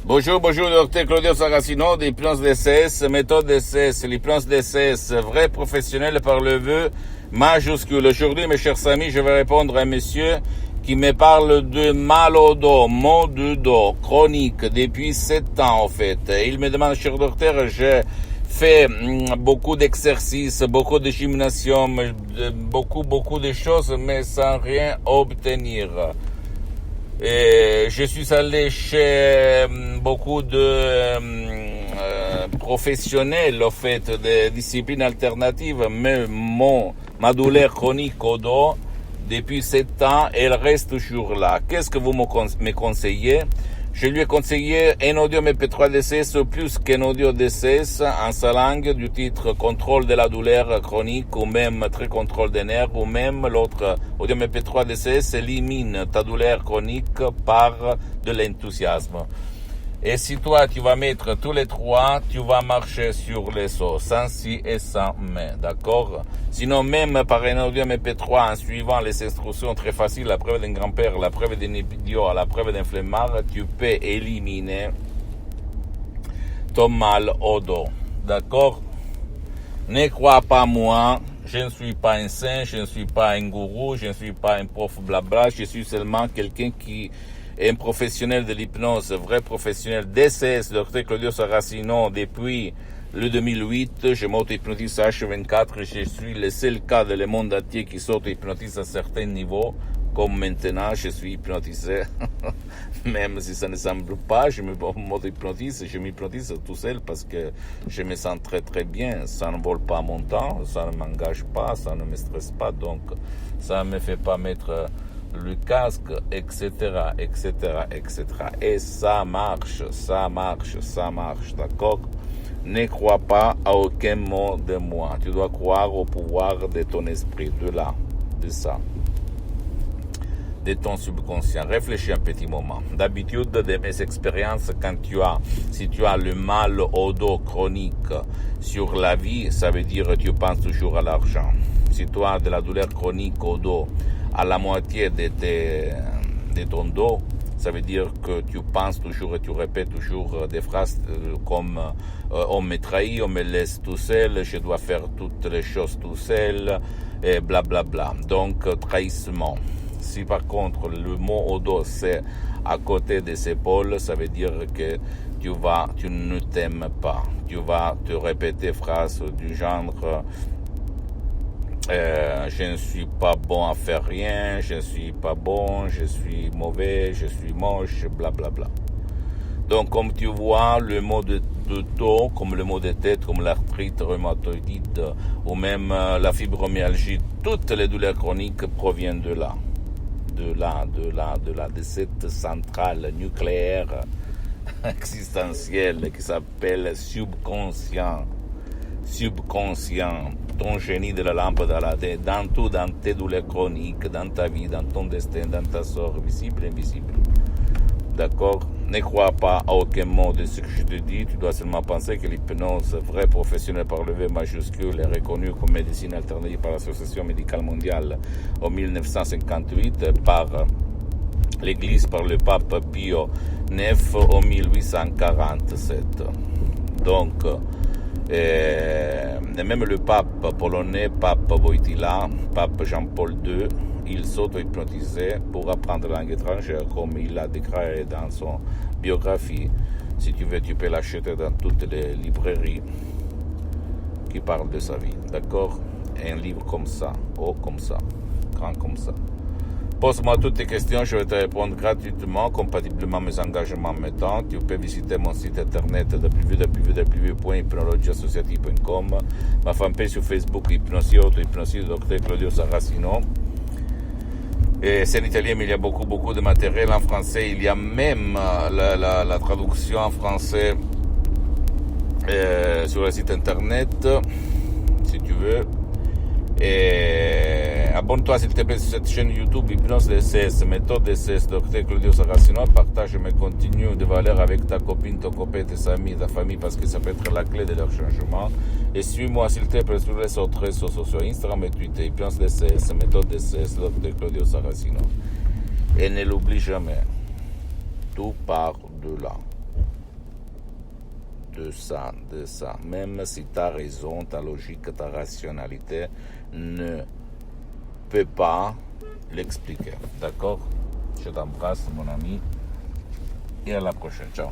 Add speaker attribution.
Speaker 1: Bonjour, docteur Claudio Saracino d'hypnose DCS, méthode DCS, l'hypnose DCS, vrai professionnel par le vœu majuscule. Aujourd'hui, mes chers amis, je vais répondre à un monsieur qui me parle de mal au dos, maux du dos, chronique, depuis 7 ans en fait. Il me demande, cher docteur, je fais beaucoup d'exercices, beaucoup de gymnasium, beaucoup de choses, mais sans rien obtenir. Et je suis allé chez beaucoup de professionnels, en fait, de disciplines alternatives, mais ma douleur chronique au dos, depuis 7 ans, elle reste toujours là. Qu'est-ce que vous me conseillez? Je lui ai conseillé un audio MP3 DCS plus qu'un audio DCS en sa langue du titre Contrôle de la douleur chronique ou même Très contrôle des nerfs ou même l'autre audio MP3 DCS Élimine ta douleur chronique par de l'enthousiasme. Et si toi tu vas mettre tous les trois, tu vas marcher sur les os, sans si et sans mais, d'accord? Sinon même par un audio MP3 en suivant les instructions très faciles, la preuve d'un grand-père, la preuve d'un idiot, la preuve d'un flemmard, tu peux éliminer ton mal au dos, d'accord? Ne crois pas moi, je ne suis pas un saint, je ne suis pas un gourou, je ne suis pas un prof blabla, je suis seulement quelqu'un qui est un professionnel de l'hypnose, vrai professionnel DCS, docteur Claudio Saracino, depuis le 2008, je m'auto-hypnotise à H24, je suis le seul cas dans le monde entier qui s'auto-hypnotise à certains niveaux, comme maintenant je suis hypnotisé, même si ça ne semble pas, je m'auto-hypnotise, je m'hypnotise tout seul parce que je me sens très très bien, ça ne vole pas mon temps, ça ne m'engage pas, ça ne me stresse pas, donc ça ne me fait pas mettre le casque, etc., etc., etc. Et ça marche, d'accord? Ne crois pas à aucun mot de moi. Tu dois croire au pouvoir de ton esprit, de ça, de ton subconscient. Réfléchis un petit moment. D'habitude, de mes expériences, si tu as le mal au dos chronique sur la vie, ça veut dire que tu penses toujours à l'argent. Si tu as de la douleur chronique au dos, à la moitié de ton dos, ça veut dire que tu penses toujours et tu répètes toujours des phrases comme on me trahit, on me laisse tout seul, je dois faire toutes les choses tout seul, et blablabla. Donc, trahissement. Si par contre le mot au dos c'est à côté des épaules, ça veut dire que tu ne t'aimes pas. Tu vas te répéter phrases du genre je ne suis pas bon à faire rien, je ne suis pas bon, je suis mauvais, je suis moche, blablabla. Donc, comme tu vois, le mot de dos, comme le mot de tête, comme l'arthrite rhumatoïde ou même la fibromyalgie, toutes les douleurs chroniques proviennent de là. De cette centrale nucléaire existentielle qui s'appelle subconscient, ton génie de la lampe dans tout, dans tes douleurs chroniques, dans ta vie, dans ton destin, dans ta sort, visible et invisible. D'accord? Ne crois pas à aucun mot de ce que je te dis, tu dois seulement penser que l'hypnose vraie professionnelle par le V majuscule est reconnue comme médecine alternative par l'Association médicale mondiale en 1958, par l'Église, par le pape Pio IX en 1847. Donc, et même le pape polonais, pape Wojtyla, pape Jean-Paul II, il s'auto-hypnotisait pour apprendre la langue étrangère, comme il l'a déclaré dans son biographie. Si tu veux, tu peux l'acheter dans toutes les librairies qui parlent de sa vie. D'accord? Un livre comme ça, haut comme ça, grand comme ça. Pose-moi toutes tes questions, je vais te répondre gratuitement, compatiblement à mes engagements mettant. Tu peux visiter mon site internet www.hypnologieassociative.com, ma fanpage sur Facebook Hypnosie Dr Claudio Saracino. Et c'est en italien, mais il y a beaucoup de matériel en français. Il y a même la traduction en français sur le site internet, si tu veux. Et abonne-toi s'il te plaît sur cette chaîne YouTube Hypnose DCS, méthode DCS, Dr Claudio Saracino. Partage mes contenus de valeur avec ta copine, ton copain, tes amis, ta famille, parce que ça peut être la clé de leur changement. Et suis-moi s'il te plaît sur les autres réseaux sociaux, Instagram et Twitter, Hypnose DCS, méthode DCS, Dr Claudio Saracino. Et ne l'oublie jamais, tout part de là. de ça. Même si ta raison, ta logique, ta rationalité ne peut pas l'expliquer. D'accord? Je t'embrasse, mon ami, et à la prochaine. Ciao.